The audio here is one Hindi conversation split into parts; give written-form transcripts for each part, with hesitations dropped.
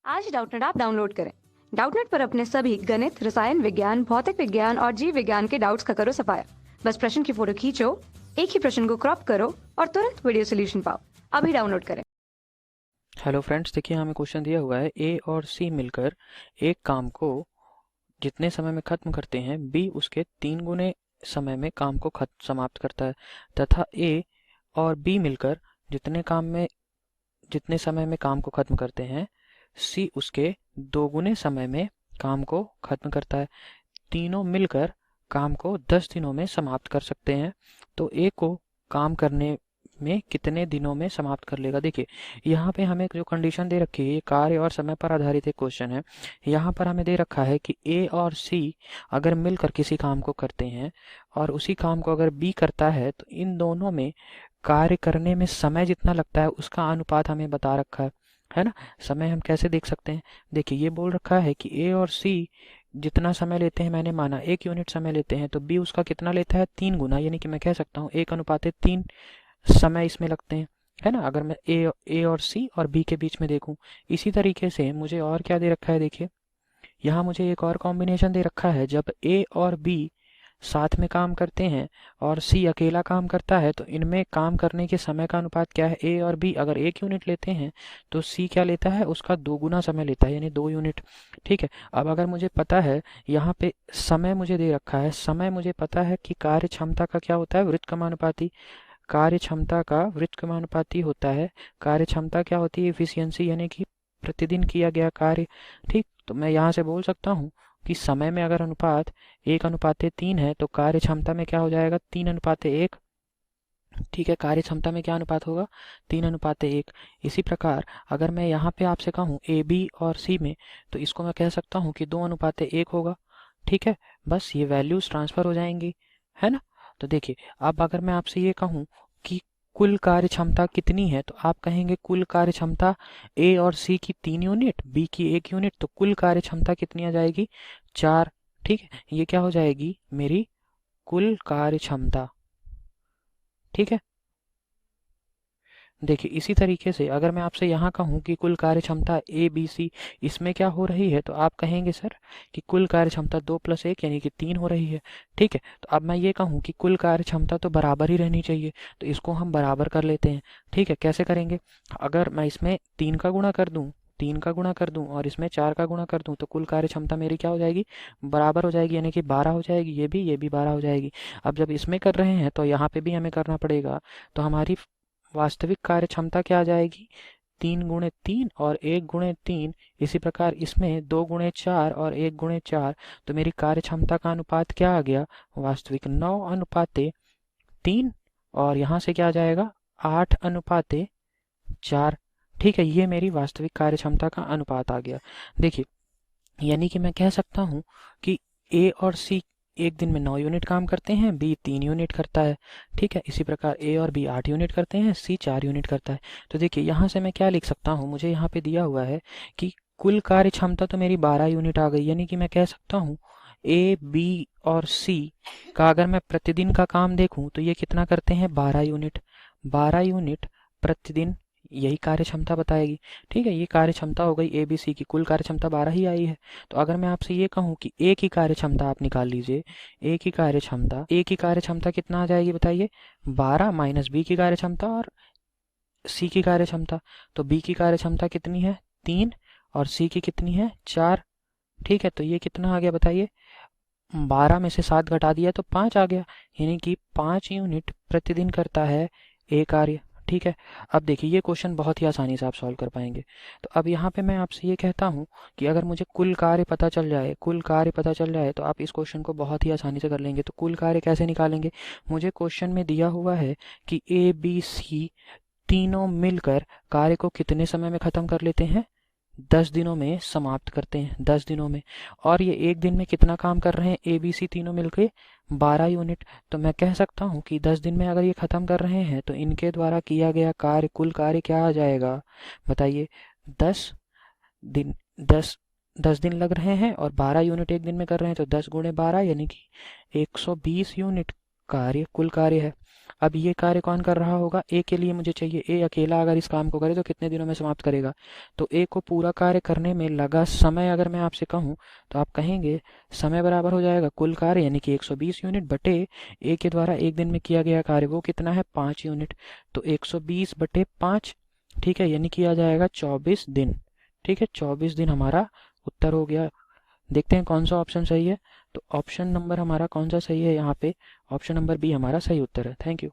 आज डाउटनेट ऐप डाउनलोड करें। डाउटनेट पर अपने सभी गणित, रसायन विज्ञान, भौतिक विज्ञान और जीव विज्ञान के डाउट्स का करो सफाया। बस प्रश्न की फोटो खींचो, एक ही प्रश्न को क्रॉप करो और तुरंत वीडियो सोल्यूशन पाओ। अभी डाउनलोड करें। हेलो फ्रेंड्स, देखिए हमें क्वेश्चन दिया हुआ है ए और सी मिलकर एक काम को जितने समय में खत्म करते हैं बी उसके 3 गुने समय में काम को समाप्त करता है, तथा ए और बी मिलकर जितने समय में काम को खत्म करते हैं सी उसके 2 गुने समय में काम को खत्म करता है। तीनों मिलकर काम को 10 दिनों में समाप्त कर सकते हैं, तो ए को काम करने में कितने दिनों में समाप्त कर लेगा। देखिए यहाँ पे हमें जो कंडीशन दे रखी है ये कार्य और समय पर आधारित एक क्वेश्चन है। यहाँ पर हमें दे रखा है कि ए और सी अगर मिलकर किसी काम को करते हैं और उसी काम को अगर बी करता है तो इन दोनों में कार्य करने में समय जितना लगता है उसका अनुपात हमें बता रखा है ना। समय हम कैसे देख सकते हैं, देखिए ये बोल रखा है कि ए और सी जितना समय लेते हैं, मैंने माना 1 यूनिट समय लेते हैं, तो बी उसका कितना लेता है 3 गुना, यानी कि मैं कह सकता हूँ 1:3 समय इसमें लगते हैं, है ना। अगर मैं ए और सी और बी के बीच में देखूं, इसी तरीके से मुझे और क्या दे रखा है, देखिए यहाँ मुझे एक और कॉम्बिनेशन दे रखा है। जब ए और बी साथ में काम करते हैं और सी अकेला काम करता है तो इनमें काम करने के समय का अनुपात क्या है, ए और बी अगर 1 यूनिट लेते हैं तो सी क्या लेता है, उसका 2 गुना समय लेता है, यानी 2 यूनिट। ठीक है, अब अगर मुझे पता है यहाँ पे समय मुझे दे रखा है, समय मुझे पता है कि कार्य क्षमता का क्या होता है, व्युत्क्रमानुपाती। कार्य क्षमता का व्युत्क्रमानुपाती होता है। कार्य क्षमता क्या होती है, एफिशिएंसी, यानी कि प्रतिदिन किया गया कार्य। ठीक, तो मैं यहाँ से बोल सकता हूँ कि समय में अगर अनुपात 1:3 है तो कार्य क्षमता में क्या हो जाएगा, 3:1। ठीक है, कार्य क्षमता में क्या अनुपात होगा, 3:1। इसी प्रकार अगर मैं यहाँ पे आपसे कहूँ ए बी और सी में, तो इसको मैं कह सकता हूँ कि 2:1 होगा। ठीक है, बस ये वैल्यूज ट्रांसफर हो जाएंगी, है ना। तो देखिए अब अगर मैं आपसे ये कहूँ कि कुल कार्य क्षमता कितनी है, तो आप कहेंगे कुल कार्य क्षमता ए और सी की 3 यूनिट, बी की 1 यूनिट, तो कुल कार्य क्षमता कितनी आ जाएगी, 4। ठीक है, ये क्या हो जाएगी मेरी कुल कार्य क्षमता। ठीक है, देखिए इसी तरीके से अगर मैं आपसे यहाँ कहूँ कि कुल कार्य क्षमता ए बी सी, इसमें क्या हो रही है, तो आप कहेंगे सर कि कुल कार्य क्षमता 2+1 यानी कि 3 हो रही है। ठीक है, तो अब मैं ये कहूँ कि कुल कार्य क्षमता तो बराबर ही रहनी चाहिए, तो इसको हम बराबर कर लेते हैं। ठीक है, कैसे करेंगे, अगर मैं इसमें 3 का गुणा कर दूँ, 3 का गुणा कर दूं और इसमें 4 का गुणा कर दूं, तो कुल कार्य क्षमता मेरी क्या हो जाएगी, बराबर हो जाएगी, यानी कि 12 हो जाएगी। ये भी 12 हो जाएगी। अब जब इसमें कर रहे हैं तो यहाँ पे भी हमें करना पड़ेगा, तो हमारी वास्तविक कार्य क्षमता क्या आ जाएगी, 3×3 और 1×3। इसी प्रकार इसमें 2×4 और 1×4, तो मेरी कार्य क्षमता का अनुपात क्या आ गया, वास्तविक 9:3। और यहाँ से क्या आ जाएगा, 8:4। ठीक है, ये मेरी वास्तविक कार्य क्षमता का अनुपात आ गया। देखिए यानी कि मैं कह सकता हूँ कि ए और सी एक दिन में 9 यूनिट काम करते हैं, बी 3 यूनिट करता है। ठीक है, इसी प्रकार ए और बी 8 यूनिट करते हैं, सी 4 यूनिट करता है। तो देखिए यहाँ से मैं क्या लिख सकता हूँ, मुझे यहाँ पे दिया हुआ है कि कुल कार्य क्षमता तो मेरी 12 यूनिट आ गई, यानी कि मैं कह सकता हूँ ए बी और सी का अगर मैं प्रतिदिन का काम देखूं तो ये कितना करते हैं, 12 यूनिट। 12 यूनिट प्रतिदिन, यही कार्य क्षमता बताएगी। ठीक है, ये कार्य क्षमता हो गई ए बी सी की, कुल कार्य क्षमता 12 ही आई है। तो अगर मैं आपसे ये कहूँ कि ए की कार्य क्षमता आप निकाल लीजिए, ए की कार्य क्षमता कितना आ जाएगी बताइए, 12 माइनस बी की कार्य क्षमता और सी की कार्य क्षमता। तो बी की कार्य क्षमता कितनी है, 3, और सी की कितनी है, 4। ठीक है, तो ये कितना आ गया बताइए, 12 में से 7 घटा दिया तो 5 आ गया, यानी कि 5 यूनिट प्रतिदिन करता है ए कार्य। ठीक है, अब देखिए ये क्वेश्चन बहुत ही आसानी से आप सॉल्व कर पाएंगे। तो अब यहाँ पे मैं आपसे ये कहता हूँ कि अगर मुझे कुल कार्य पता चल जाए तो आप इस क्वेश्चन को बहुत ही आसानी से कर लेंगे। तो कुल कार्य कैसे निकालेंगे, मुझे क्वेश्चन में दिया हुआ है कि ए बी सी तीनों मिलकर कार्य को कितने समय में खत्म कर लेते हैं, 10 दिनों में समाप्त करते हैं, 10 दिनों में। और ये एक दिन में कितना काम कर रहे हैं, ए बी सी तीनों मिलके 12 यूनिट। तो मैं कह सकता हूँ कि 10 दिन में अगर ये खत्म कर रहे हैं तो इनके द्वारा किया गया कार्य, कुल कार्य क्या आ जाएगा बताइए, 10 दिन। 10 दिन लग रहे हैं और 12 यूनिट एक दिन में कर रहे हैं, तो 10×12 यानी कि 120 यूनिट कार्य कुल कार्य है। अब ये कार्य कौन कर रहा होगा, ए के लिए मुझे चाहिए ए अकेला अगर इस काम को करे तो कितने दिनों में समाप्त करेगा। तो ए को पूरा कार्य करने में लगा समय अगर मैं आपसे कहूँ तो आप कहेंगे समय बराबर हो जाएगा कुल कार्य यानी कि 120 यूनिट बटे ए के द्वारा एक दिन में किया गया कार्य वो कितना है 5 यूनिट। तो 120 बटे 5, ठीक है, यानी किया जाएगा 24 दिन। ठीक है, 24 दिन हमारा उत्तर हो गया। देखते हैं कौन सा ऑप्शन सही है। तो ऑप्शन नंबर हमारा कौन सा सही है यहाँ पे, ऑप्शन नंबर बी हमारा सही उत्तर है। Thank you.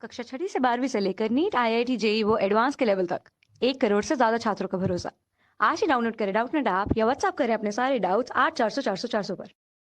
कक्षा 6वीं से 12वीं से लेकर नीट, आईआईटी, जेई वो एडवांस के लेवल तक 1 करोड़ से ज्यादा छात्रों का भरोसा। आज ही डाउनलोड करें डाउटनेट ऐप या व्हाट्सएप करें अपने सारे डाउट्स 8400 400 400 पर।